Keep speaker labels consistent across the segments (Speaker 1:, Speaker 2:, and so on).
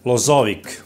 Speaker 1: Lozovik,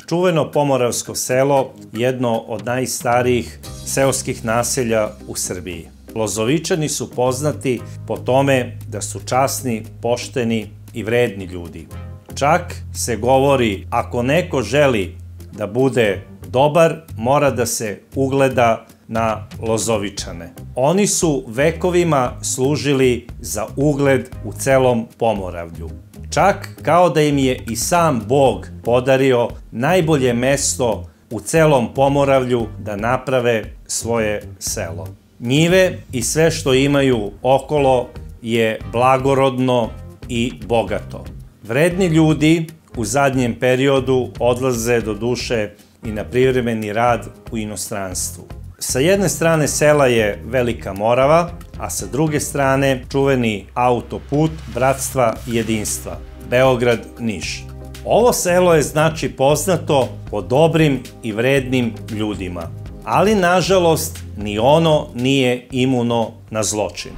Speaker 1: čuveno pomoravsko selo, jedno od najstarijih seoskih naselja u Srbiji. Lozovičani su poznati po tome da su časni, pošteni i vredni ljudi. Čak se govori, ako neko želi da bude dobar, mora da se ugleda na Lozovičane. Oni su vekovima služili za ugled u celom Pomoravlju. Čak kao da im je i sam Bog podario najbolje mesto u celom Pomoravlju da naprave svoje selo. Njive i sve što imaju okolo je blagorodno i bogato. Vredni ljudi u zadnjem periodu odlaze do duše i na privremeni rad u inostranstvu. Sa jedne strane sela je Velika Morava, a sa druge strane čuveni autoput Bratstva i jedinstva, Beograd-Niš. Ovo selo je znači poznato po dobrim i vrednim ljudima, ali nažalost ni ono nije imuno na zločin.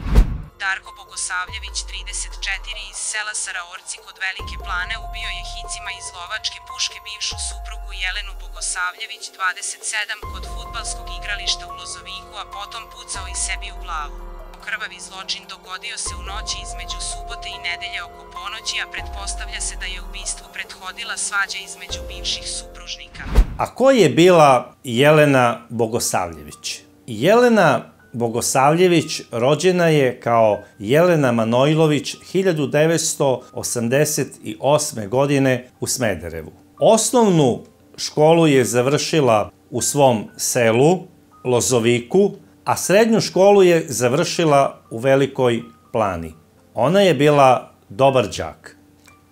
Speaker 2: Darko Bogosavljević, 34, iz sela Saraorci kod Velike Plane, ubio je hicima iz lovačke puške bivšu suprugu Jelenu Bogosavljević, 27, kod fudbalskog igrališta u Lozoviku, a potom pucao i sebi u glavu. Krvavi zločin dogodio se u noći između subote i nedelje oko ponoći, a pretpostavlja se da je ubistvu prethodila svađa između bivših supružnika.
Speaker 1: A ko je bila Jelena Bogosavljević? Jelena Bogosavljević rođena je kao Jelena Manojlović 1988. godine u Smederevu. Osnovnu školu je završila u svom selu, Lozoviku, a srednju školu je završila u Velikoj Plani. Ona je bila dobar đak.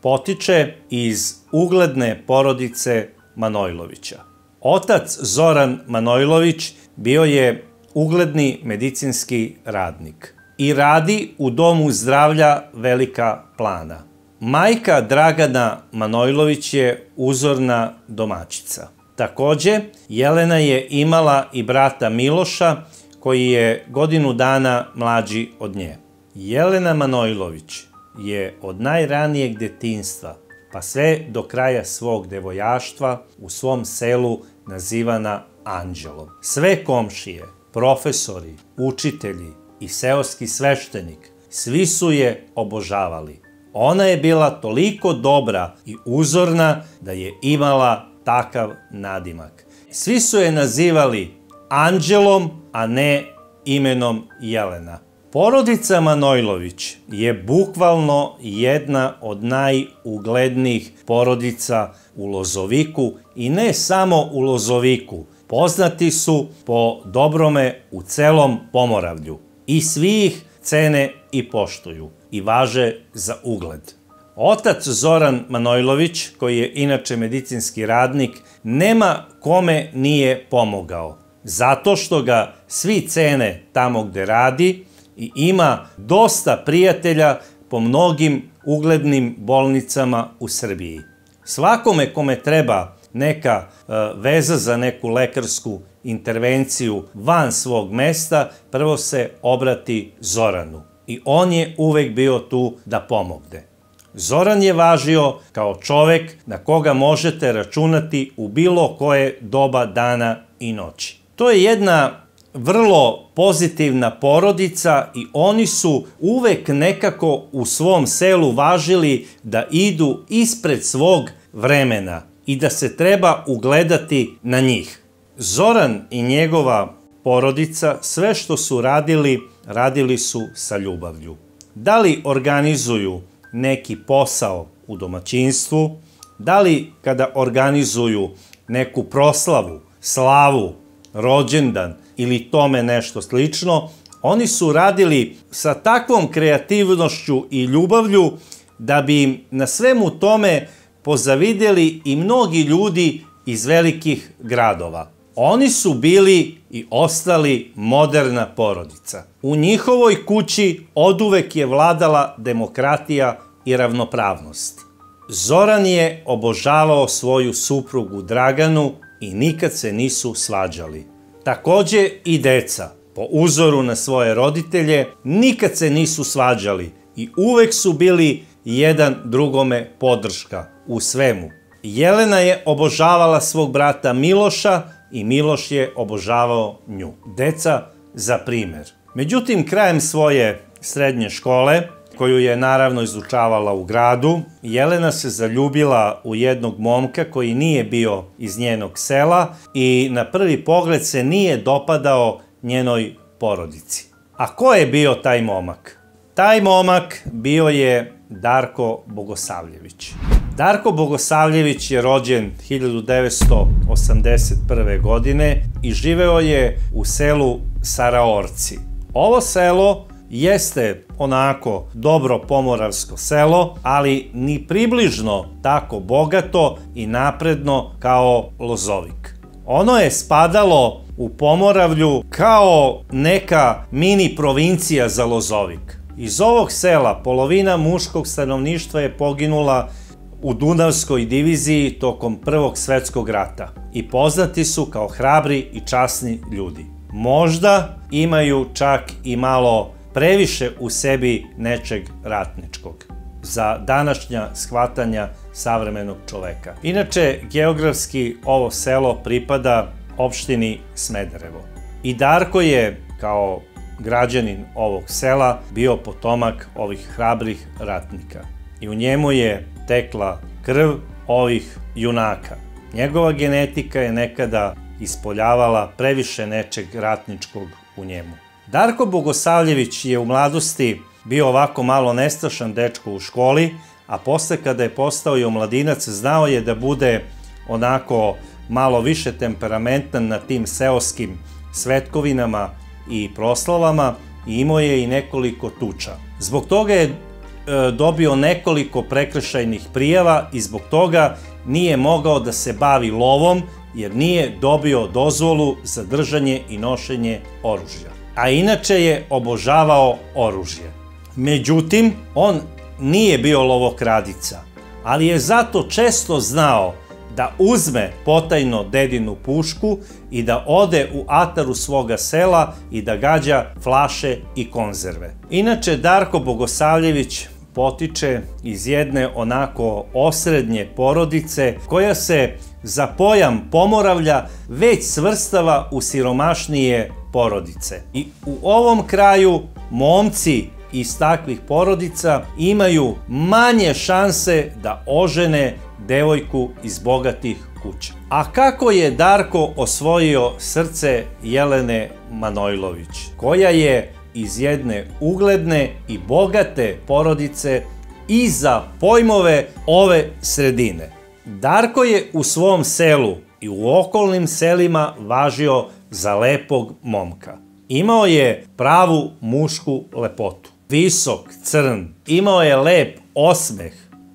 Speaker 1: Potiče iz ugledne porodice Manojlovića. Otac Zoran Manojlović bio je ugledni medicinski radnik i radi u Domu zdravlja Velika Plana. Majka Dragana Manojlović je uzorna domaćica. Takođe, Jelena je imala i brata Miloša, koji je godinu dana mlađi od nje. Jelena Manojlović je od najranijeg detinjstva pa sve do kraja svog devojaštva u svom selu nazivana Anđelom. Sve komšije, profesori, učitelji i seoski sveštenik, svi su je obožavali. Ona je bila toliko dobra i uzorna da je imala takav nadimak. Svi su je nazivali Anđelom, a ne imenom Jelena. Porodica Manojlović je bukvalno jedna od najuglednijih porodica u Lozoviku i ne samo u Lozoviku. Poznati su po dobrome u celom Pomoravlju i svi ih cene i poštuju i važe za ugled. Otac Zoran Manojlović, koji je inače medicinski radnik, nema kome nije pomogao, zato što ga svi cene tamo gde radi i ima dosta prijatelja po mnogim uglednim bolnicama u Srbiji. Svakome kome treba neka veza za neku lekarsku intervenciju van svog mesta, prvo se obrati Zoranu i on je uvek bio tu da pomogne. Zoran je važio kao čovek na koga možete računati u bilo koje doba dana i noći. To je jedna vrlo pozitivna porodica i oni su uvek nekako u svom selu važili da idu ispred svog vremena i da se treba ugledati na njih. Zoran i njegova porodica sve što su radili, radili su sa ljubavlju. Da li organizuju neki posao u domaćinstvu, da li kada organizuju neku proslavu, slavu, rođendan ili tome nešto slično, oni su radili sa takvom kreativnošću i ljubavlju da bi im na svemu tome pozavideli i mnogi ljudi iz velikih gradova. Oni su bili i ostali moderna porodica. U njihovoj kući oduvek je vladala demokratija i ravnopravnost. Zoran je obožavao svoju suprugu Draganu i nikad se nisu svađali. Takođe i deca, po uzoru na svoje roditelje, nikad se nisu svađali i uvek su bili jedan drugome podrška u svemu. Jelena je obožavala svog brata Miloša i Miloš je obožavao nju. Deca za primer. Međutim, krajem svoje srednje škole, koju je naravno izučavala u gradu, Jelena se zaljubila u jednog momka koji nije bio iz njenog sela i na prvi pogled se nije dopadao njenoj porodici. A ko je bio taj momak? Taj momak bio je Darko Bogosavljević. Darko Bogosavljević je rođen 1981. godine i živeo je u selu Saraorci. Ovo selo jeste onako dobro pomoravsko selo, ali ni približno tako bogato i napredno kao Lozovik. Ono je spadalo u Pomoravlju kao neka mini provincija za Lozovik. Iz ovog sela polovina muškog stanovništva je poginula u Dunavskoj diviziji tokom Prvog svetskog rata i poznati su kao hrabri i časni ljudi. Možda imaju čak i malo previše u sebi nečeg ratničkog za današnja shvatanja savremenog čoveka. Inače, geografski ovo selo pripada opštini Smederevo. I Darko je, kao građanin ovog sela, bio potomak ovih hrabrih ratnika. I u njemu je tekla krv ovih junaka. Njegova genetika je nekada ispoljavala previše nečeg ratničkog u njemu. Darko Bogosavljević je u mladosti bio ovako malo nestašan dečko u školi, a posle kada je postao i omladinac znao je da bude onako malo više temperamentan na tim seoskim svetkovinama i proslavama i imao je i nekoliko tuča. Zbog toga je dobio nekoliko prekršajnih prijava i zbog toga nije mogao da se bavi lovom jer nije dobio dozvolu za držanje i nošenje oružja. A inače je obožavao oružje. Međutim, on nije bio lovokradica, ali je zato često znao da uzme potajno dedinu pušku i da ode u ataru svoga sela i da gađa flaše i konzerve. Inače, Darko Bogosavljević potiče iz jedne onako osrednje porodice koja se za pojam Pomoravlja već svrstava u siromašnije porodice. I u ovom kraju momci iz takvih porodica imaju manje šanse da ožene devojku iz bogatih kuća. A kako je Darko osvojio srce Jelene Manojlović, koja je iz jedne ugledne i bogate porodice i za pojmove ove sredine? Darko je u svom selu i u okolnim selima važio za lepog momka. Imao je pravu mušku lepotu. Visok, crn, imao je lep osmeh,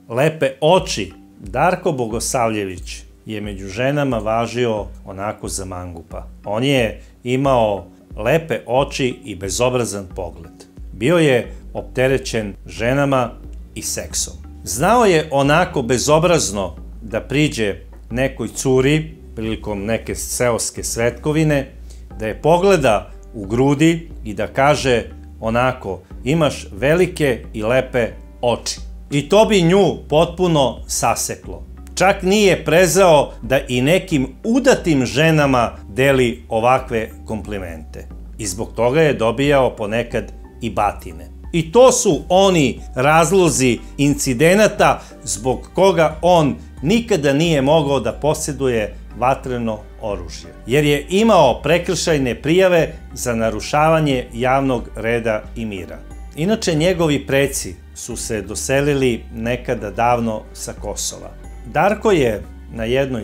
Speaker 1: lepe oči. Darko Bogosavljević je među ženama važio onako za mangupa. On je imao lepe oči i bezobrazan pogled. Bio je opterećen ženama i seksom. Znao je onako bezobrazno da priđe nekoj curi prilikom neke seoske svetkovine, da je pogleda u grudi i da kaže onako: imaš velike i lepe oči. I to bi nju potpuno saseklo. Čak nije prezao da i nekim udatim ženama deli ovakve komplimente. I zbog toga je dobijao ponekad i batine. I to su oni razlozi incidenata zbog koga on nikada nije mogao da posjeduje vatreno oružje. Jer je imao prekršajne prijave za narušavanje javnog reda i mira. Inače, njegovi preci su se doselili nekada davno sa Kosova. Darko je na jednoj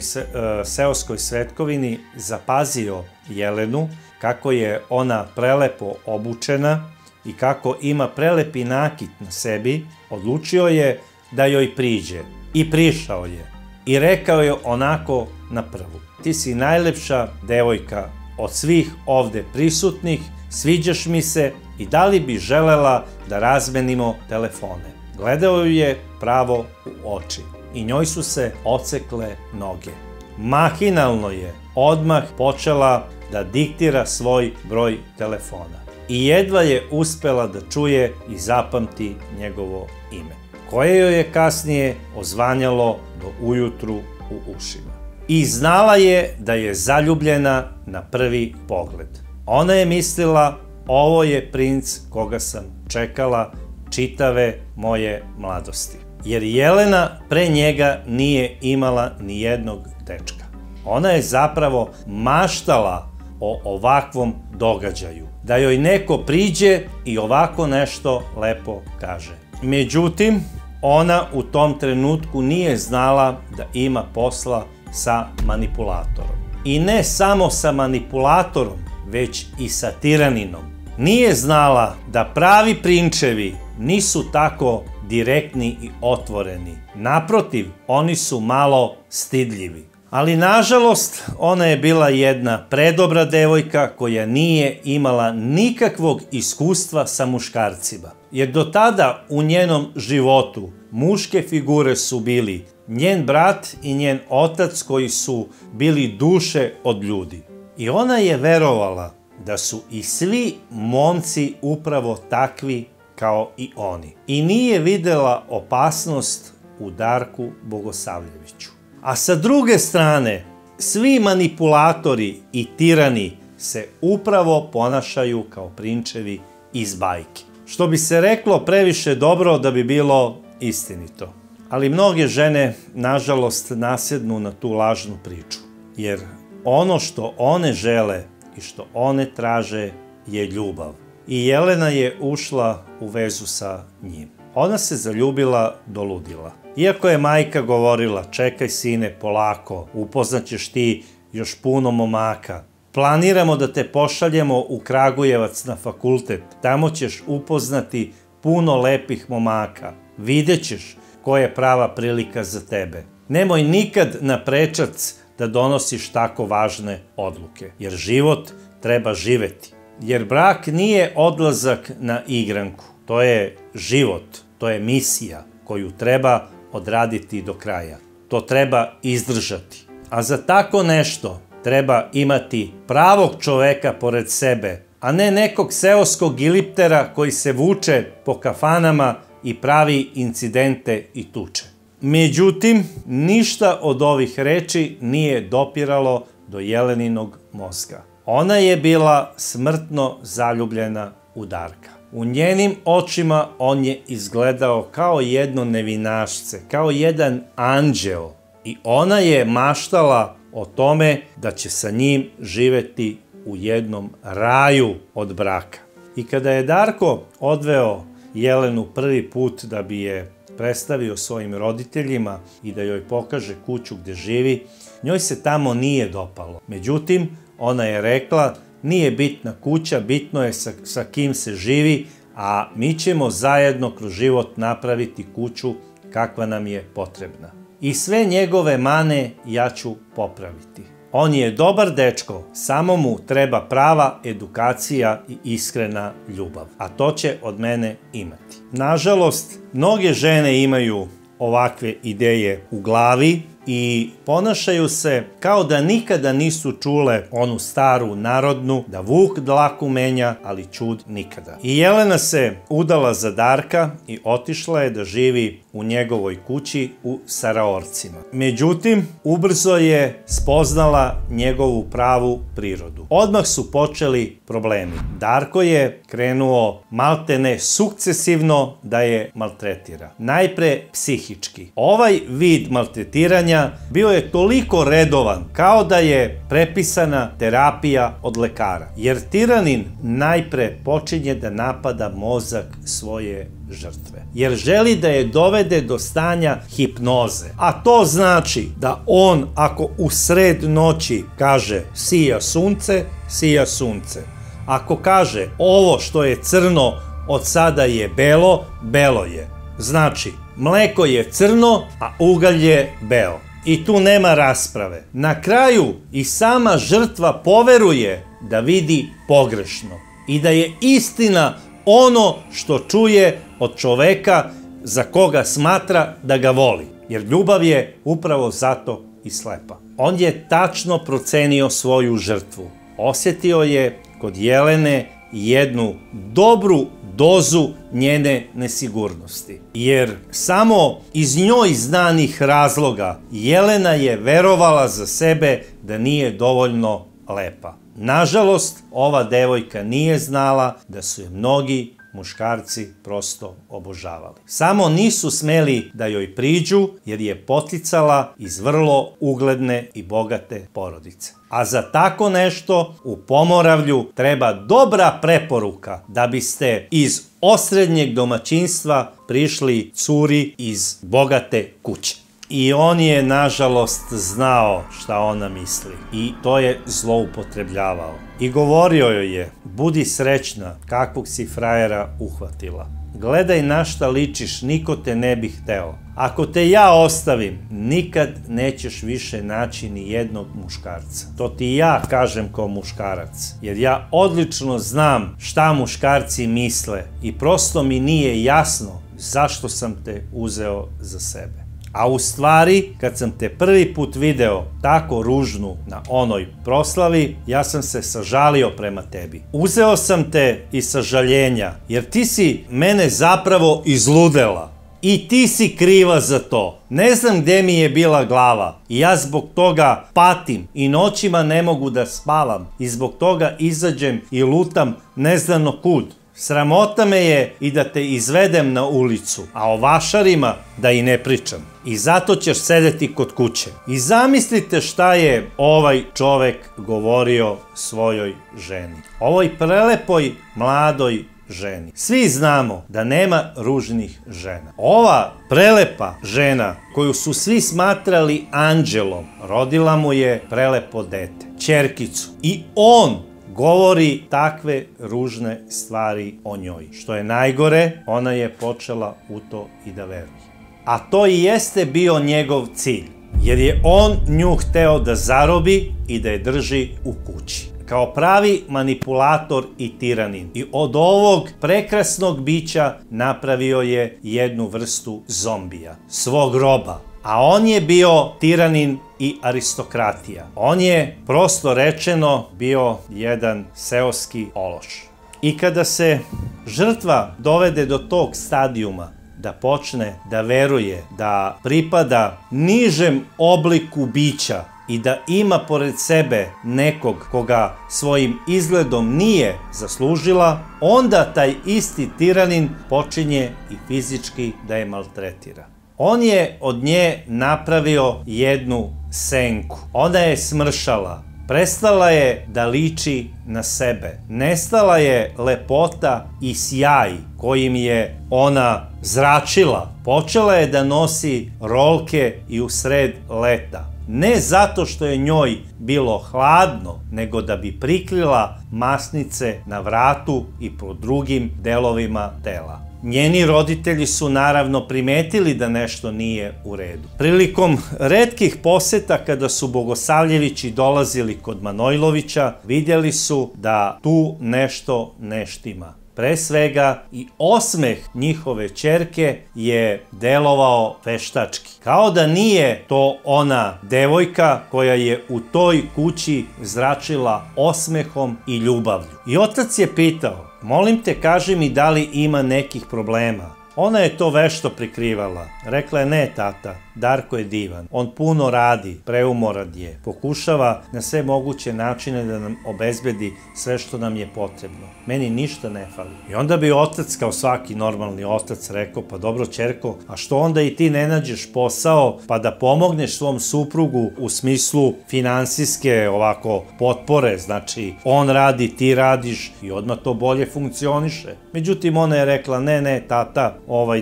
Speaker 1: seoskoj svetkovini zapazio Jelenu, kako je ona prelepo obučena i kako ima prelepi nakit na sebi. Odlučio je da joj priđe i prišao je i rekao je onako na prvu: ti si najlepša devojka od svih ovde prisutnih, sviđaš mi se i da li bi želela da razmenimo telefone? Gledao ju je pravo u oči i njoj su se odsekle noge. Mahinalno je odmah počela da diktira svoj broj telefona i jedva je uspela da čuje i zapamti njegovo ime, koje joj je kasnije ozvanjalo do ujutru u ušima. I znala je da je zaljubljena na prvi pogled. Ona je mislila, ovo je princ koga sam čekala čitave moje mladosti. Jer Jelena pre njega nije imala ni jednog dečka. Ona je zapravo maštala o ovakvom događaju. Da joj neko priđe i ovako nešto lepo kaže. Međutim, ona u tom trenutku nije znala da ima posla sa manipulatorom. I ne samo sa manipulatorom, već i sa tiraninom. Nije znala da pravi prinčevi nisu tako direktni i otvoreni. Naprotiv, oni su malo stidljivi. Ali nažalost, ona je bila jedna predobra devojka koja nije imala nikakvog iskustva sa muškarcima. Jer do tada u njenom životu muške figure su bili njen brat i njen otac koji su bili duše od ljudi. I ona je verovala da su i svi momci upravo takvi kao i oni. I nije videla opasnost u Darku Bogosavljeviću. A sa druge strane, svi manipulatori i tirani se upravo ponašaju kao prinčevi iz bajke. Što bi se reklo, previše dobro da bi bilo istinito. Ali mnoge žene, nažalost, nasjednu na tu lažnu priču. Jer ono što one žele i što one traže je ljubav. I Jelena je ušla u vezu sa njim. Ona se zaljubila do ludila. Iako je majka govorila, čekaj sine, polako, upoznaćeš ti još puno momaka. Planiramo da te pošaljemo u Kragujevac na fakultet. Tamo ćeš upoznati puno lepih momaka. Vidjet ćeš koja je prava prilika za tebe. Nemoj nikad na prečac da donosiš tako važne odluke, jer život treba živeti. Jer brak nije odlazak na igranku. To je život, to je misija koju treba odraditi do kraja. To treba izdržati. A za tako nešto treba imati pravog čoveka pored sebe, a ne nekog seoskog giliptera koji se vuče po kafanama i pravi incidente i tuče. Međutim, ništa od ovih reči nije dopiralo do Jeleninog mozga. Ona je bila smrtno zaljubljena u Darka. U njenim očima on je izgledao kao jedno nevinašce, kao jedan anđeo. I ona je maštala o tome da će sa njim živeti u jednom raju od braka. I kada je Darko odveo Jelenu prvi put da bi je predstavio svojim roditeljima i da joj pokaže kuću gde živi, njoj se tamo nije dopalo. Međutim, ona je rekla, nije bitna kuća, bitno je sa kim se živi, a mi ćemo zajedno kroz život napraviti kuću kakva nam je potrebna. I sve njegove mane ja ću popraviti. On je dobar dečko, samo mu treba prava edukacija i iskrena ljubav, a to će od mene imati. Nažalost, mnoge žene imaju ovakve ideje u glavi i ponašaju se kao da nikada nisu čule onu staru narodnu da vuk dlaku menja, ali ćud nikada. I Jelena se udala za Darka i otišla je da živi u njegovoj kući u Saraorcima. Međutim, ubrzo je spoznala njegovu pravu prirodu. Odmah su počeli problemi. Darko je krenuo maltene sukcesivno da je maltretira. Najpre psihički. Ovaj vid maltretiranja bio je toliko redovan kao da je prepisana terapija od lekara. Jer tiranin najpre počinje da napada mozak svoje žrtve. Jer želi da je dovede do stanja hipnoze. A to znači da on, ako u sred noći kaže sija sunce, sija sunce. Ako kaže ovo što je crno od sada je belo, belo je. Znači, mleko je crno, a ugalj je beo. I tu nema rasprave. Na kraju i sama žrtva poveruje da vidi pogrešno i da je istina ono što čuje od čoveka za koga smatra da ga voli. Jer ljubav je upravo zato i slepa. On je tačno procenio svoju žrtvu. Osjetio je kod Jelene jednu dobru dozu njene nesigurnosti. Jer samo iz njoj znanih razloga Jelena je verovala za sebe da nije dovoljno lepa. Nažalost, ova devojka nije znala da su je mnogi muškarci prosto obožavali. Samo nisu smeli da joj priđu jer je poticala iz vrlo ugledne i bogate porodice. A za tako nešto u Pomoravlju treba dobra preporuka da biste iz osrednjeg domaćinstva prišli curi iz bogate kuće. I on je, nažalost, znao šta ona misli i to je zloupotrebljavao. I govorio joj je, budi srećna kakvog si frajera uhvatila. Gledaj na šta ličiš, niko te ne bi hteo. Ako te ja ostavim, nikad nećeš više naći ni jednog muškarca. To ti ja kažem kao muškarac, jer ja odlično znam šta muškarci misle i prosto mi nije jasno zašto sam te uzeo za sebe. A u stvari, kad sam te prvi put video tako ružnu na onoj proslavi, ja sam se sažalio prema tebi. Uzeo sam te iz sažaljenja, jer ti si mene zapravo izludela. I ti si kriva za to. Ne znam gde mi je bila glava. I ja zbog toga patim i noćima ne mogu da spavam. I zbog toga izađem i lutam neznano kud. Sramota me je i da te izvedem na ulicu, a o vašarima da i ne pričam. I zato ćeš sedeti kod kuće. I zamislite šta je ovaj čovek govorio svojoj ženi. Ovoj prelepoj, mladoj ženi. Svi znamo da nema ružnih žena. Ova prelepa žena, koju su svi smatrali anđelom, rodila mu je prelepo dete, ćerkicu. I on govori takve ružne stvari o njoj. Što je najgore, ona je počela u to i da veruje. A to i jeste bio njegov cilj, jer je on nju hteo da zarobi i da je drži u kući. Kao pravi manipulator i tiranin. I od ovog prekrasnog bića napravio je jednu vrstu zombija, svog roba. A on je bio tiranin i aristokratija. On je, prosto rečeno, bio jedan seoski ološ. I kada se žrtva dovede do tog stadijuma da počne da veruje da pripada nižem obliku bića i da ima pored sebe nekog koga svojim izgledom nije zaslužila, onda taj isti tiranin počinje i fizički da je maltretira. On je od nje napravio jednu senku. Ona je smršala. Prestala je da liči na sebe. Nestala je lepota i sjaj kojim je ona zračila. Počela je da nosi rolke i u sred leta. Ne zato što je njoj bilo hladno, nego da bi prikrila masnice na vratu i po drugim delovima tela. Njeni roditelji su naravno primetili da nešto nije u redu. Prilikom retkih poseta kada su Bogosavljevići dolazili kod Manojlovića, vidjeli su da tu nešto ne štima. Pre svega i osmeh njihove ćerke je delovao veštački. Kao da nije to ona devojka koja je u toj kući zračila osmehom i ljubavlju. I otac je pitao, molim te, kaži mi da li ima nekih problema. Ona je to vešto prikrivala. Rekla je, ne tata, Darko je divan. On puno radi, preumoran je. Pokušava na sve moguće načine da nam obezbedi sve što nam je potrebno. Meni ništa ne fali. I onda bi otac, kao svaki normalni otac, rekao, pa dobro ćerko, a što onda i ti ne nađeš posao pa da pomogneš svom suprugu u smislu finansijske ovako potpore, znači on radi, ti radiš i odmah to bolje funkcioniše. Međutim, ona je rekla, ne tata,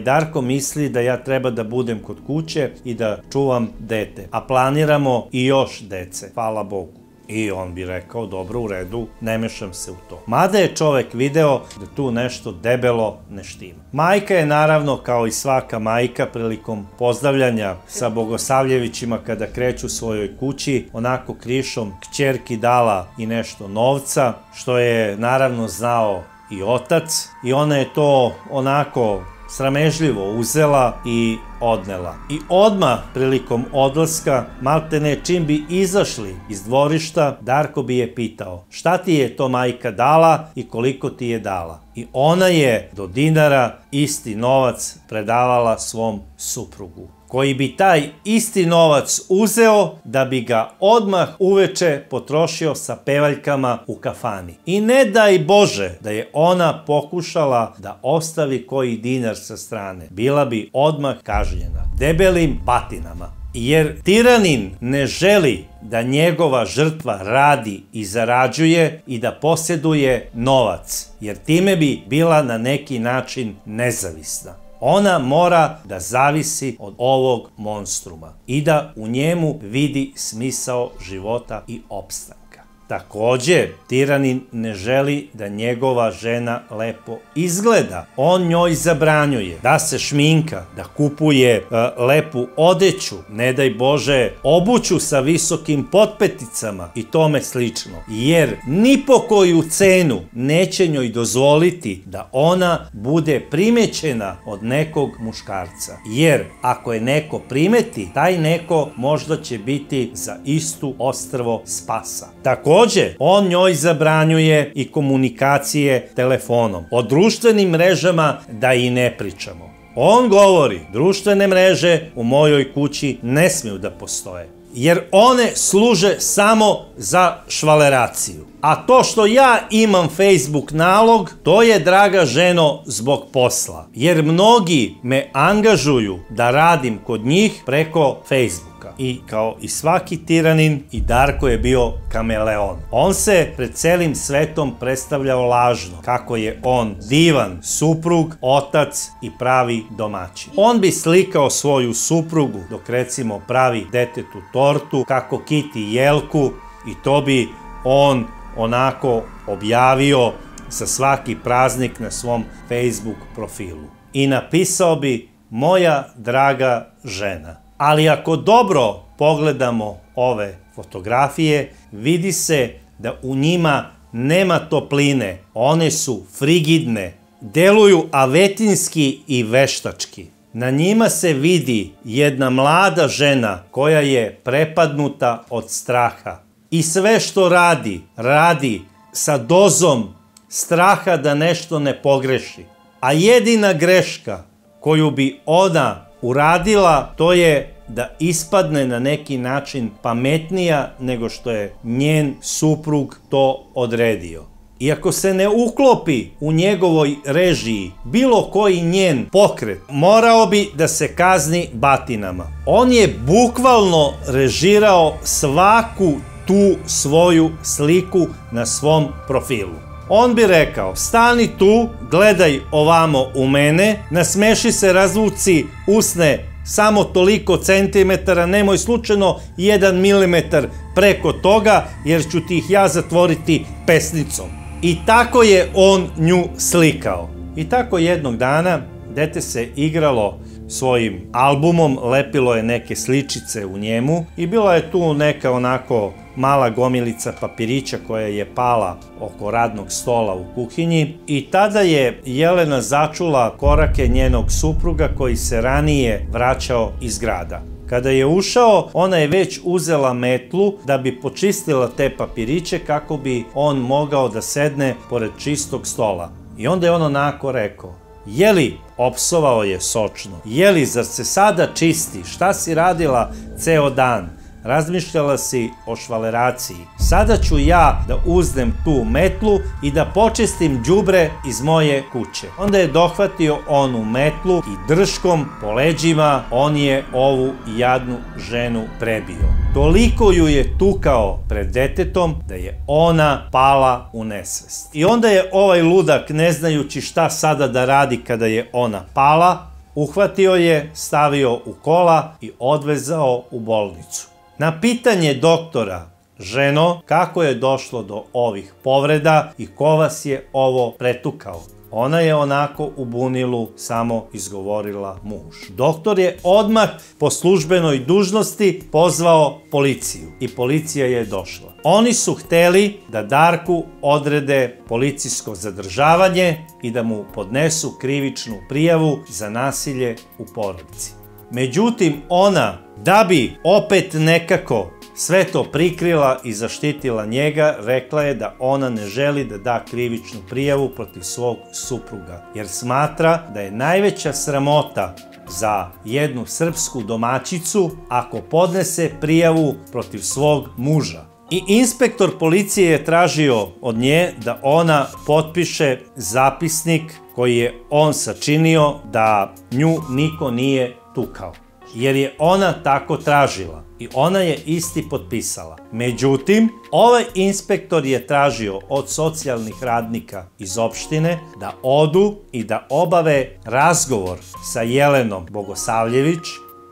Speaker 1: Darko misli da ja treba da budem kod kuće i da čuvam dete, a planiramo i još dece, hvala Bogu. I on bi rekao, dobro, u redu, ne mešam se u to. Mada je čovek video da tu nešto debelo ne štima. Majka je naravno, kao i svaka majka, prilikom pozdravljanja sa Bogosavljevićima kada kreću svojoj kući, onako krišom kćerki dala i nešto novca, što je naravno znao i otac, i ona je to onako sramežljivo uzela i odnela. I odmah prilikom odlaska, maltene čim bi izašli iz dvorišta, Darko bi je pitao šta ti je to majka dala i koliko ti je dala. I ona je do dinara isti novac predavala svom suprugu, koji bi taj isti novac uzeo da bi ga odmah uveče potrošio sa pevaljkama u kafani. I ne daj Bože da je ona pokušala da ostavi koji dinar sa strane, bila bi odmah kažnjena debelim batinama. Jer tiranin ne želi da njegova žrtva radi i zarađuje i da posjeduje novac, jer time bi bila na neki način nezavisna. Ona mora da zavisi od ovog monstruma i da u njemu vidi smisao života i opstanka. Takođe, tiranin ne želi da njegova žena lepo izgleda. On njoj zabranjuje da se šminka, da kupuje lepu odeću, ne daj Bože, obuću sa visokim potpeticama i tome slično. Jer ni po koju cenu neće njoj dozvoliti da ona bude primećena od nekog muškarca. Jer ako je neko primeti, taj neko možda će biti za istu ostrvo spasa. Takođe, on njoj zabranjuje i komunikacije telefonom. O društvenim mrežama da i ne pričamo. On govori, društvene mreže u mojoj kući ne smiju da postoje, jer one služe samo za švaleraciju. A to što ja imam Facebook nalog, to je, draga ženo, zbog posla. Jer mnogi me angažuju da radim kod njih preko Facebooka. I kao i svaki tiranin, i Darko je bio kameleon. On se pred celim svetom predstavljao lažno, kako je on divan suprug, otac i pravi domaćin. On bi slikao svoju suprugu dok recimo pravi detetu tortu, kako kiti jelku, i to bi on onako objavio za svaki praznik na svom Facebook profilu. I napisao bi: moja draga žena. Ali ako dobro pogledamo ove fotografije, vidi se da u njima nema topline. One su frigidne, deluju avetinski i veštački. Na njima se vidi jedna mlada žena koja je prepadnuta od straha. I sve što radi, radi sa dozom straha da nešto ne pogreši. A jedina greška koju bi ona uradila, to je da ispadne na neki način pametnija nego što je njen suprug to odredio. I ako se ne uklopi u njegovoj režiji bilo koji njen pokret, morao bi da se kazni batinama. On je bukvalno režirao svaku tu svoju sliku na svom profilu. On bi rekao: stani tu, gledaj ovamo u mene, nasmeši se, razvuci usne samo toliko centimetara, nemoj slučajno 1 milimetar preko toga, jer ću ti ih ja zatvoriti pesnicom. I tako je on nju slikao. I tako jednog dana dete se igralo svojim albumom, lepilo je neke sličice u njemu i bila je tu neka onako mala gomilica papirića koja je pala oko radnog stola u kuhinji, i tada je Jelena začula korake njenog supruga koji se ranije vraćao iz grada. Kada je ušao, ona je već uzela metlu da bi počistila te papiriće kako bi on mogao da sedne pored čistog stola. I onda je on onako rekao: jeli, opsovao je sočno, jeli, zar se sada čisti, šta si radila ceo dan? Razmišljala si o švaleraciji. Sada ću ja da uzmem tu metlu i da počistim đubre iz moje kuće. Onda je dohvatio onu metlu i drškom po leđima on je ovu jadnu ženu prebio. Toliko ju je tukao pred detetom da je ona pala u nesvest. I onda je ovaj ludak, ne znajući šta sada da radi kada je ona pala, uhvatio je, stavio u kola i odvezao u bolnicu. Na pitanje doktora: ženo, kako je došlo do ovih povreda i ko vas je ovo pretukao? Ona je onako u bunilu samo izgovorila muž. Doktor je odmah po službenoj dužnosti pozvao policiju i policija je došla. Oni su hteli da Darku odrede policijsko zadržavanje i da mu podnesu krivičnu prijavu za nasilje u porodici. Međutim, ona, da bi opet nekako sve to prikrila i zaštitila njega, rekla je da ona ne želi da da krivičnu prijavu protiv svog supruga, jer smatra da je najveća sramota za jednu srpsku domaćicu ako podnese prijavu protiv svog muža. I inspektor policije je tražio od nje da ona potpiše zapisnik koji je on sačinio da nju niko nije tukao, jer je ona tako tražila i ona je isti potpisala. Međutim, ovaj inspektor je tražio od socijalnih radnika iz opštine da odu i da obave razgovor sa Jelenom Bogosavljević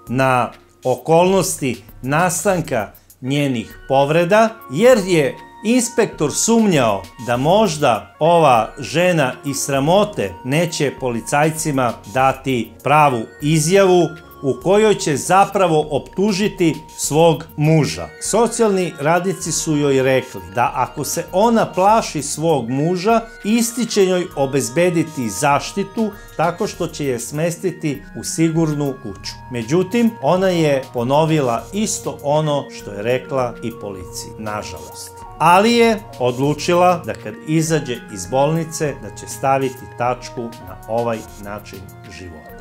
Speaker 1: na okolnosti nastanka njenih povreda, jer je inspektor sumnjao da možda ova žena iz sramote neće policajcima dati pravu izjavu u kojoj će zapravo optužiti svog muža. Socijalni radnici su joj rekli da ako se ona plaši svog muža, isti će njoj obezbediti zaštitu tako što će je smestiti u sigurnu kuću. Međutim, ona je ponovila isto ono što je rekla i policiji, nažalost. Ali je odlučila da kad izađe iz bolnice da će staviti tačku na ovaj način života.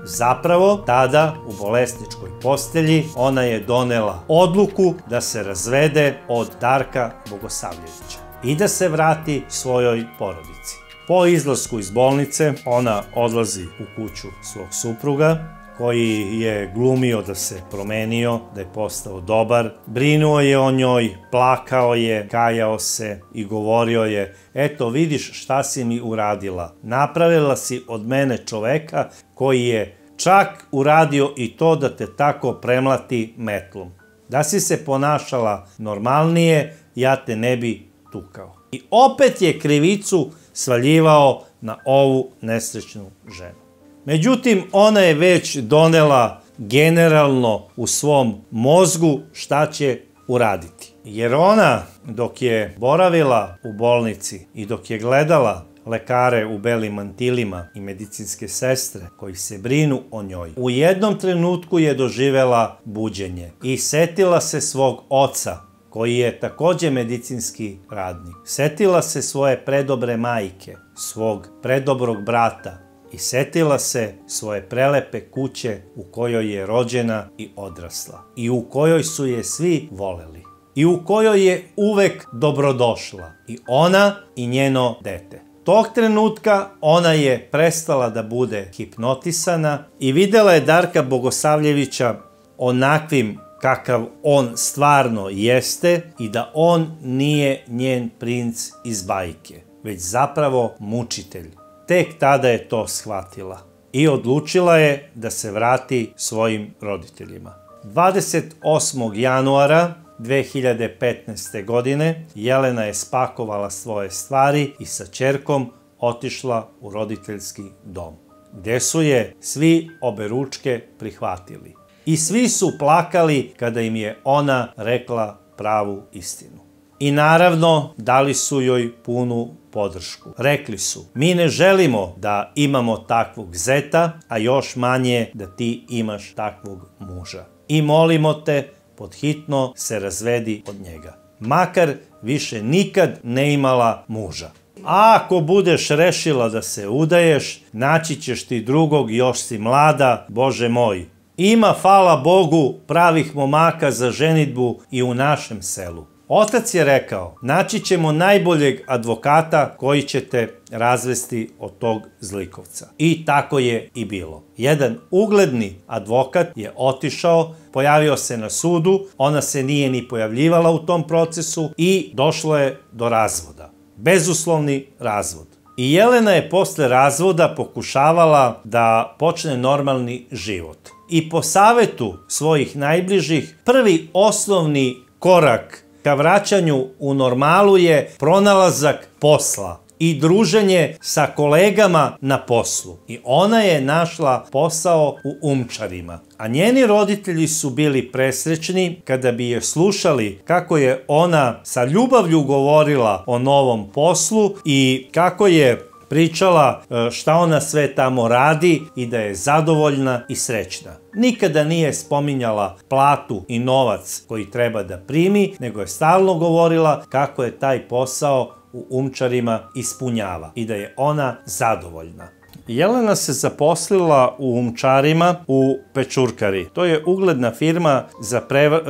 Speaker 1: Zapravo, tada u bolesničkoj postelji ona je donela odluku da se razvede od Darka Bogosavljevića i da se vrati svojoj porodici. Po izlasku iz bolnice ona odlazi u kuću svog supruga, koji je glumio da se promenio, da je postao dobar, brinuo je o njoj, plakao je, kajao se i govorio je: eto vidiš šta si mi uradila, napravila si od mene čoveka koji je čak uradio i to da te tako premlati metlom. Da si se ponašala normalnije, ja te ne bi tukao. I opet je krivicu svaljivao na ovu nesrećnu ženu. Međutim, ona je već donela generalno u svom mozgu šta će uraditi. Jer ona, dok je boravila u bolnici i dok je gledala lekare u belim mantilima i medicinske sestre koji se brinu o njoj, u jednom trenutku je doživela buđenje i setila se svog oca, koji je takođe medicinski radnik. Setila se svoje predobre majke, svog predobrog brata, i setila se svoje prelepe kuće u kojoj je rođena i odrasla i u kojoj su je svi voleli i u kojoj je uvek dobrodošla i ona i njeno dete. Tog trenutka ona je prestala da bude hipnotisana i videla je Darka Bogosavljevića onakvim kakav on stvarno jeste i da on nije njen princ iz bajke, već zapravo mučitelj. Tek tada je to shvatila i odlučila je da se vrati svojim roditeljima. 28. januara 2015. godine Jelena je spakovala svoje stvari i sa ćerkom otišla u roditeljski dom, gde su je svi oberučke prihvatili. I svi su plakali kada im je ona rekla pravu istinu. I naravno, dali su joj punu podršku. Rekli su: mi ne želimo da imamo takvog zeta, a još manje da ti imaš takvog muža. I molimo te, podhitno se razvedi od njega. Makar više nikad ne imala muža. A ako budeš rešila da se udaješ, naći ćeš ti drugog, još si mlada, Bože moj. Ima, hvala Bogu, pravih momaka za ženidbu i u našem selu. Otac je rekao: naći ćemo najboljeg advokata koji će te razvesti od tog zlikovca. I tako je i bilo. Jedan ugledni advokat je otišao, pojavio se na sudu, ona se nije ni pojavljivala u tom procesu i došlo je do razvoda. Bezuslovni razvod. I Jelena je posle razvoda pokušavala da počne normalni život. I po savetu svojih najbližih, prvi osnovni korak ka vraćanju u normalu je pronalazak posla. i druženje sa kolegama na poslu. I ona je našla posao u Umčarima. A njeni roditelji su bili presrećni kada bi je slušali kako je ona sa ljubavlju govorila o novom poslu i kako je pričala šta ona sve tamo radi i da je zadovoljna i srećna. Nikada nije spominjala platu i novac koji treba da primi, nego je stalno govorila kako je taj posao u Umčarima ispunjava i da je ona zadovoljna. Jelena se zaposlila u Umčarima u Pečurkari. To je ugledna firma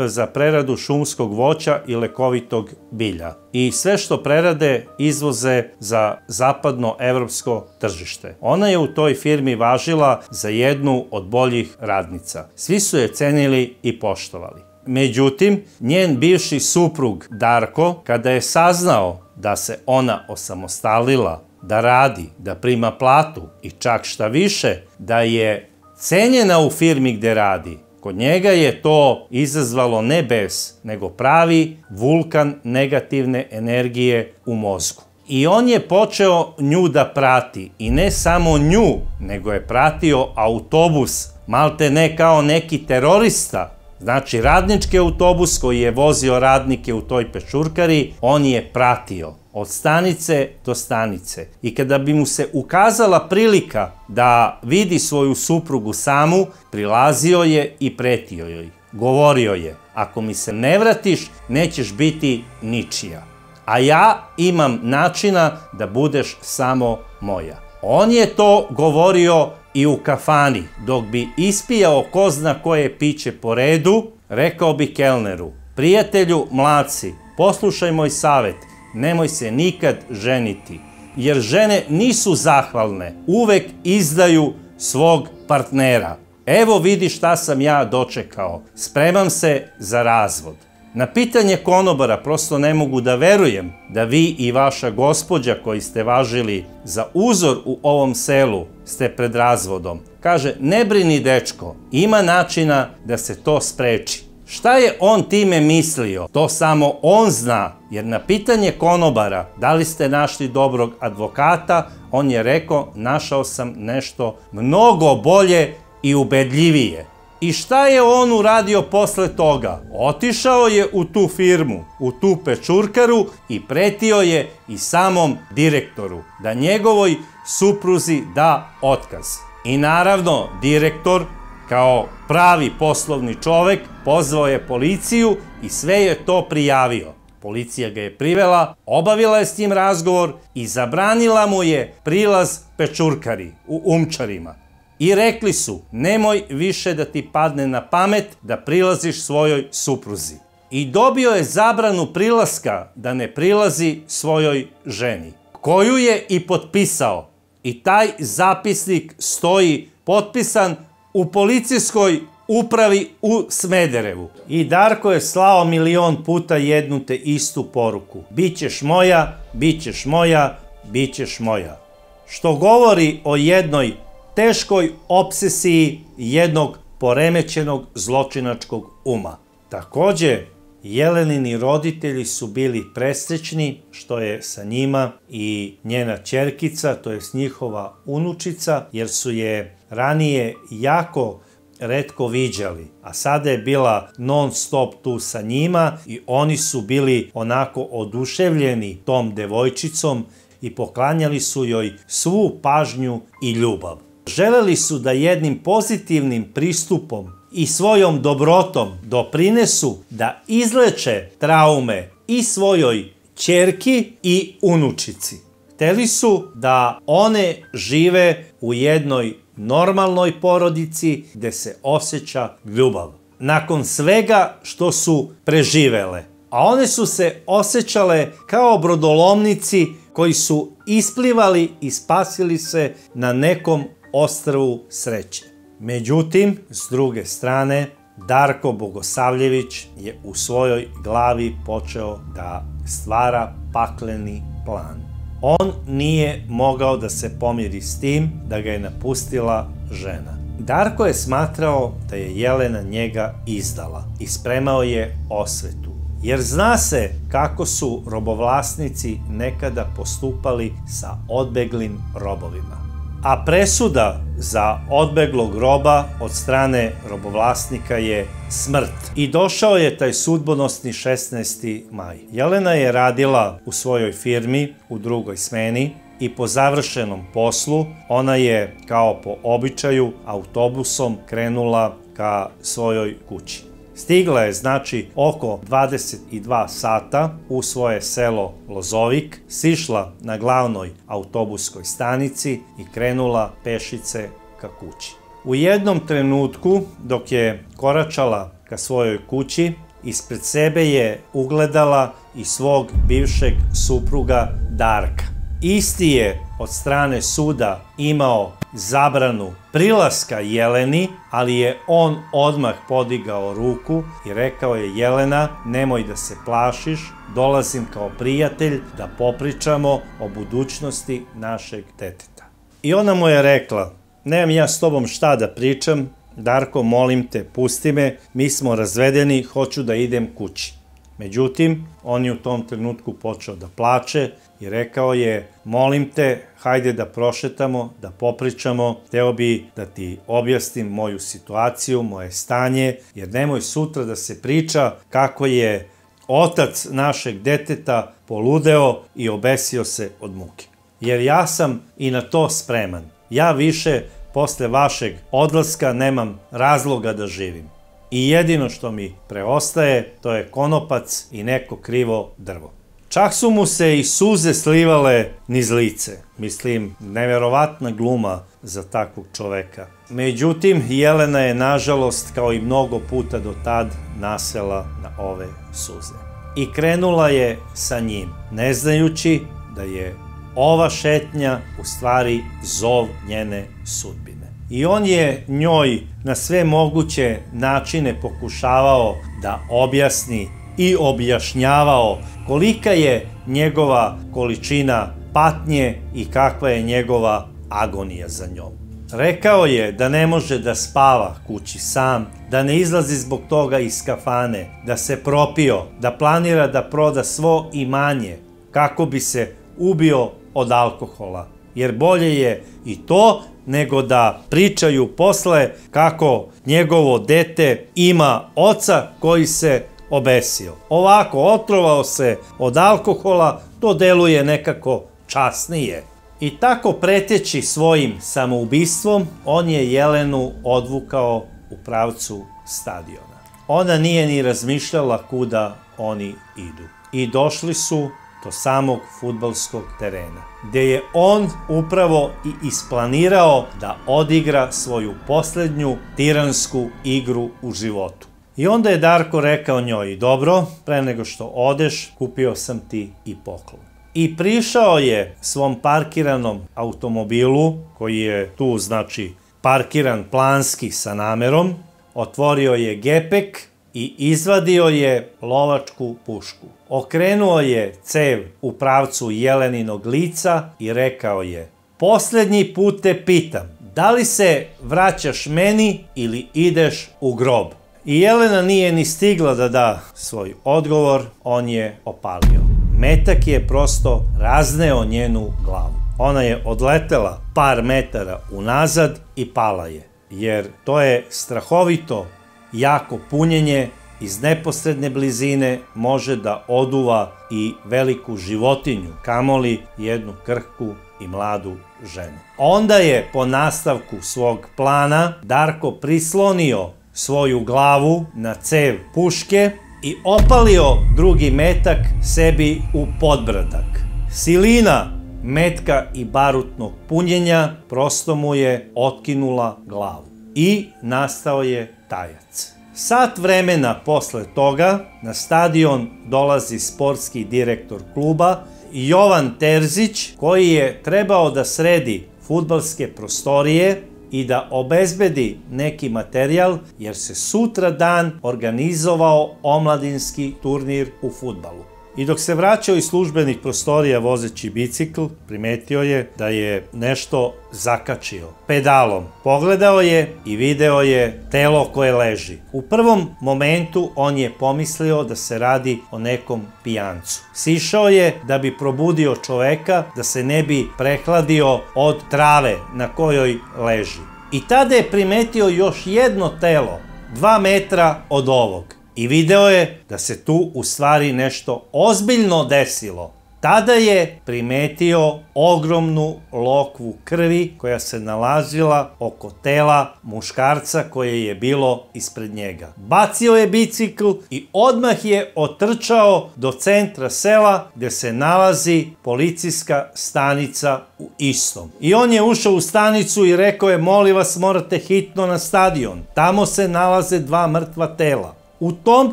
Speaker 1: za preradu šumskog voća i lekovitog bilja. I sve što prerade izvoze za zapadnoevropsko tržište. Ona je u toj firmi važila za jednu od boljih radnica. Svi su je cenili i poštovali. Međutim, njen bivši suprug Darko, kada je saznao da se ona osamostalila, da radi, da prima platu i čak šta više, da je cenjena u firmi gde radi, kod njega je to izazvalo ne bes, nego pravi vulkan negativne energije u mozgu. I on je počeo nju da prati, i ne samo nju, nego je pratio autobus, malte ne kao neki terorista. Znači, radnički autobus koji je vozio radnike u toj Pečurkari, on je pratio od stanice do stanice. I kada bi mu se ukazala prilika da vidi svoju suprugu samu, prilazio je i pretio joj. Govorio je, ako mi se ne vratiš, nećeš biti ničija. A ja imam načina da budeš samo moja. On je to govorio i u kafani. Dok bi ispijao ko zna koje piće po redu, rekao bi kelneru: prijatelju mlaci, poslušaj moj savet, nemoj se nikad ženiti, jer žene nisu zahvalne, uvek izdaju svog partnera. Evo vidi šta sam ja dočekao, spremam se za razvod. Na pitanje konobara, prosto ne mogu da verujem da vi i vaša gospođa koji ste važili za uzor u ovom selu ste pred razvodom. Kaže, ne brini dečko, ima načina da se to spreči. Šta je on time mislio? To samo on zna, jer na pitanje konobara da li ste našli dobrog advokata, on je rekao, našao sam nešto mnogo bolje i ubedljivije. I šta je on uradio posle toga? Otišao je u tu firmu, u tu Pečurkaru i pretio je i samom direktoru da njegovoj supruzi da otkaz. I naravno, direktor, kao pravi poslovni čovek, pozvao je policiju i sve je to prijavio. Policija ga je privela, obavila je s njim razgovor i zabranila mu je prilaz Pečurkari u Umčarima. I rekli su, nemoj više da ti padne na pamet da prilaziš svojoj supruzi. I dobio je zabranu prilaska da ne prilazi svojoj ženi, koju je i potpisao. I taj zapisnik stoji potpisan u policijskoj upravi u Smederevu. I Darko je slao milion puta jednu te istu poruku. Bićeš moja, bićeš moja, bićeš moja. Što govori o jednoj teškoj opsesiji jednog poremećenog zločinačkog uma. Takođe, Jelenini roditelji su bili presrećni što je sa njima i njena ćerkica, to jest njihova unučica, jer su je ranije jako retko viđali, a sada je bila non stop tu sa njima i oni su bili onako oduševljeni tom devojčicom i poklanjali su joj svu pažnju i ljubav. Želeli su da jednim pozitivnim pristupom i svojom dobrotom doprinesu da izleče traume i svojoj ćerki i unučici. Hteli su da one žive u jednoj normalnoj porodici gde se osjeća ljubav. Nakon svega što su preživele, a one su se osjećale kao brodolomnici koji su isplivali i spasili se na nekom ostrvu sreće. Međutim, s druge strane, Darko Bogosavljević je u svojoj glavi počeo da stvara pakleni plan. On nije mogao da se pomiri s tim da ga je napustila žena. Darko je smatrao da je Jelena njega izdala i spremao je osvetu. jer zna se kako su robovlasnici nekada postupali sa odbeglim robovima. A presuda za odbeglog roba od strane robovlasnika je smrt. I došao je taj sudbonosni 16. maj. Jelena je radila u svojoj firmi u drugoj smeni i po završenom poslu ona je, kao po običaju, autobusom krenula ka svojoj kući. Stigla je, znači, oko 22 sata u svoje selo Lozovik, sišla na glavnoj autobuskoj stanici i krenula pešice ka kući. U jednom trenutku, dok je koračala ka svojoj kući, ispred sebe je ugledala i svog bivšeg supruga Darka. Isti je od strane suda imao zabranu prilaska Jeleni, ali je on odmah podigao ruku i rekao je: Jelena, nemoj da se plašiš, dolazim kao prijatelj da popričamo o budućnosti našeg deteta. I ona mu je rekla: nemam ja s tobom šta da pričam, Darko, molim te, pusti me, mi smo razvedeni, hoću da idem kući. Međutim, on je u tom trenutku počeo da plače i rekao je: molim te, hajde da prošetamo, da popričamo, hteo bi da ti objasnim moju situaciju, moje stanje, jer nemoj sutra da se priča kako je otac našeg deteta poludeo i obesio se od muke. Jer ja sam i na to spreman. Ja više posle vašeg odlaska nemam razloga da živim. I jedino što mi preostaje, to je konopac i neko krivo drvo. Čak su mu se i suze slivale niz lice. Mislim, neverovatna gluma za takvog čoveka. Međutim, Jelena je, nažalost, kao i mnogo puta do tad, nasela na ove suze. I krenula je sa njim, ne znajući da je ova šetnja u stvari zov njene sudbine. I on je njoj na sve moguće načine pokušavao da objasni i objašnjavao kolika je njegova količina patnje i kakva je njegova agonija za njom. Rekao je da ne može da spava kući sam, da ne izlazi zbog toga iz kafane, da se propio, da planira da proda svo imanje kako bi se ubio od alkohola. Jer bolje je i to nego da pričaju posle kako njegovo dete ima oca koji se obesio. Ovako, otrovao se od alkohola, to deluje nekako časnije. I tako, preteći svojim samoubistvom, on je Jelenu odvukao u pravcu stadiona. Ona nije ni razmišljala kuda oni idu. I došli su do samog fudbalskog terena, gde je on upravo i isplanirao da odigra svoju poslednju tiransku igru u životu. I onda je Darko rekao njoj: dobro, pre nego što odeš, kupio sam ti i poklon. I prišao je svom parkiranom automobilu, koji je tu, znači, parkiran planski sa namerom, otvorio je gepek i izvadio je lovačku pušku. Okrenuo je cev u pravcu Jeleninog lica i rekao je: poslednji put te pitam, da li se vraćaš meni ili ideš u grob? I Jelena nije ni stigla da da svoj odgovor, on je opalio. Metak je prosto razneo njenu glavu. Ona je odletela par metara unazad i pala je, jer to je strahovito jako punjenje, iz neposredne blizine može da oduva i veliku životinju, kamoli jednu krhku i mladu ženu. Onda je po nastavku svog plana Darko prislonio svoju glavu na cev puške i opalio drugi metak sebi u podbradak. Silina metka i barutnog punjenja prosto mu je otkinula glavu i nastao je tajac. Sat vremena posle toga na stadion dolazi sportski direktor kluba Jovan Terzić, koji je trebao da sredi fudbalske prostorije i da obezbedi neki materijal, jer se sutra dan organizovao omladinski turnir u fudbalu. I dok se vraćao iz službenih prostorija vozeći bicikl, primetio je da je nešto zakačio pedalom. Pogledao je i video je telo koje leži. U prvom momentu on je pomislio da se radi o nekom pijancu. Sišao je da bi probudio čoveka, da se ne bi prehladio od trave na kojoj leži. I tada je primetio još jedno telo, 2 metra od ovog. I video je da se tu u stvari nešto ozbiljno desilo. Tada je primetio ogromnu lokvu krvi koja se nalazila oko tela muškarca koje je bilo ispred njega. Bacio je bicikl i odmah je otrčao do centra sela gde se nalazi policijska stanica u Istom. I on je ušao u stanicu i rekao je: molim vas, morate hitno na stadion. Tamo se nalaze 2 mrtva tela. U tom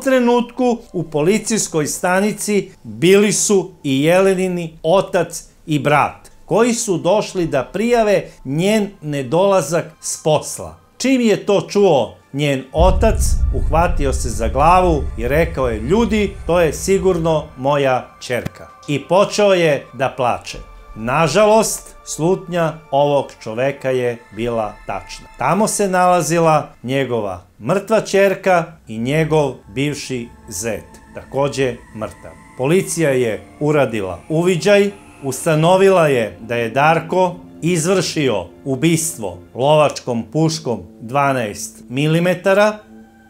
Speaker 1: trenutku u policijskoj stanici bili su i Jelenini otac i brat, koji su došli da prijave njen nedolazak s posla. Čim je to čuo njen otac, uhvatio se za glavu i rekao je: ljudi, to je sigurno moja ćerka. I počeo je da plače. Nažalost, slutnja ovog čoveka je bila tačna. Tamo se nalazila njegova mrtva ćerka i njegov bivši zet, takođe mrtav. Policija je uradila uviđaj, ustanovila je da je Darko izvršio ubistvo lovačkom puškom 12 mm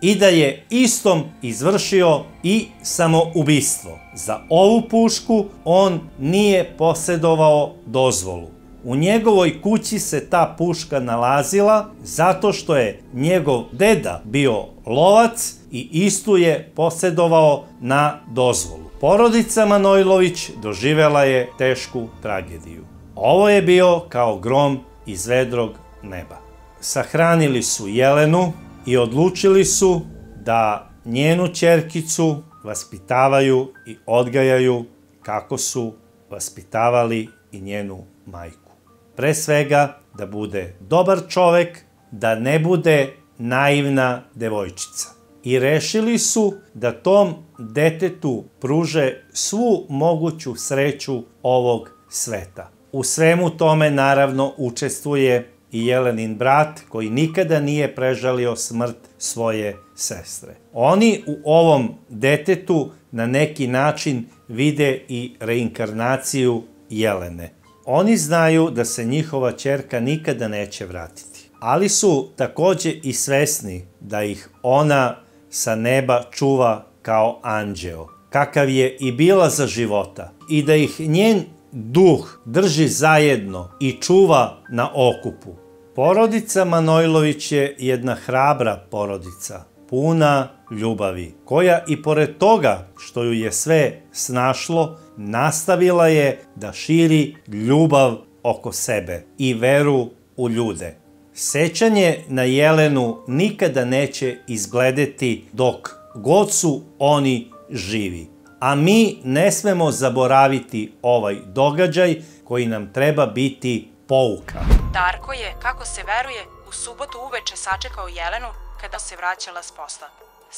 Speaker 1: i da je istom izvršio i samoubistvo. Za ovu pušku on nije posedovao dozvolu. U njegovoj kući se ta puška nalazila zato što je njegov deda bio lovac i istu je posedovao na dozvolu. Porodica Manojlović doživela je tešku tragediju. Ovo je bio kao grom iz vedrog neba. Sahranili su Jelenu i odlučili su da njenu ćerkicu vaspitavaju i odgajaju kako su vaspitavali i njenu majku. Pre svega da bude dobar čovek, da ne bude naivna devojčica. I rešili su da tom detetu pruže svu moguću sreću ovog sveta. U svemu tome naravno učestvuje i Jelenin brat, koji nikada nije prežalio smrt svoje sestre. Oni u ovom detetu na neki način vide i reinkarnaciju Jelene. Oni znaju da se njihova ćerka nikada neće vratiti, ali su takođe i svesni da ih ona sa neba čuva kao anđeo, kakav je i bila za života, i da ih njen duh drži zajedno i čuva na okupu. Porodica Manojlović je jedna hrabra porodica, puna ljubavi, koja i pored toga što ju je sve snašlo, nastavila je da širi ljubav oko sebe i veru u ljude. Sećanje na Jelenu nikada neće izbledeti dok god su oni živi. A mi ne smemo zaboraviti ovaj događaj koji nam treba biti pouka.
Speaker 2: Darko je, kako se veruje, u subotu uveče sačekao Jelenu kada se vraćala s posla.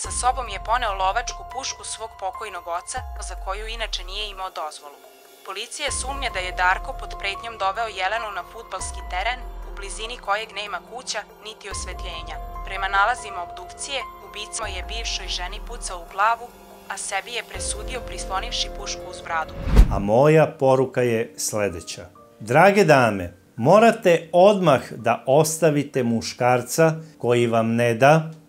Speaker 2: Sa sobom je poneo lovačku pušku svog pokojnog oca, za koju inače nije imao dozvolu. Policija sumnja da je Darko pod pretnjom doveo Jelenu na fudbalski teren, u blizini kojeg nema kuća niti osvetljenja. Prema nalazima obdukcije, ubica je bivšoj ženi pucao u glavu, a sebi je presudio prislonivši pušku uz bradu.
Speaker 1: A moja poruka je sledeća. Drage dame, morate odmah da ostavite muškarca koji vam ne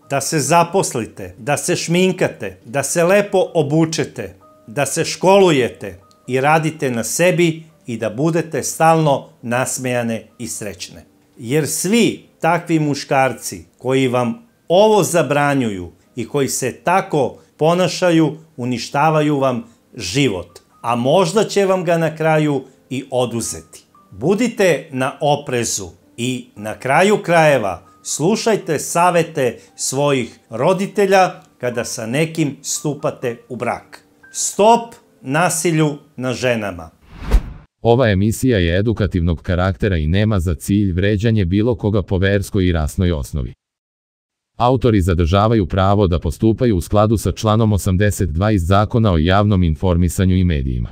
Speaker 1: da se zaposlite, da se šminkate, da se lepo obučete, da se školujete i radite na sebi i da budete stalno nasmejane i srećne. Jer svi takvi muškarci koji vam ovo zabranjuju i koji se tako ponašaju, uništavaju vam život, a možda će vam ga na kraju i oduzeti. Budite na oprezu i na kraju krajeva slušajte savete svojih roditelja kada sa nekim stupate u brak. Stop nasilju na ženama.
Speaker 3: Ova emisija je edukativnog karaktera i nema za cilj vređanje bilo koga po verskoj i rasnoj osnovi. Autori zadržavaju pravo da postupaju u skladu sa članom 82 iz Zakona o javnom informisanju i medijima.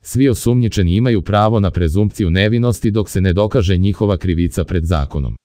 Speaker 3: Svi osumnjičeni imaju pravo na prezumpciju nevinosti dok se ne dokaže njihova krivica pred zakonom.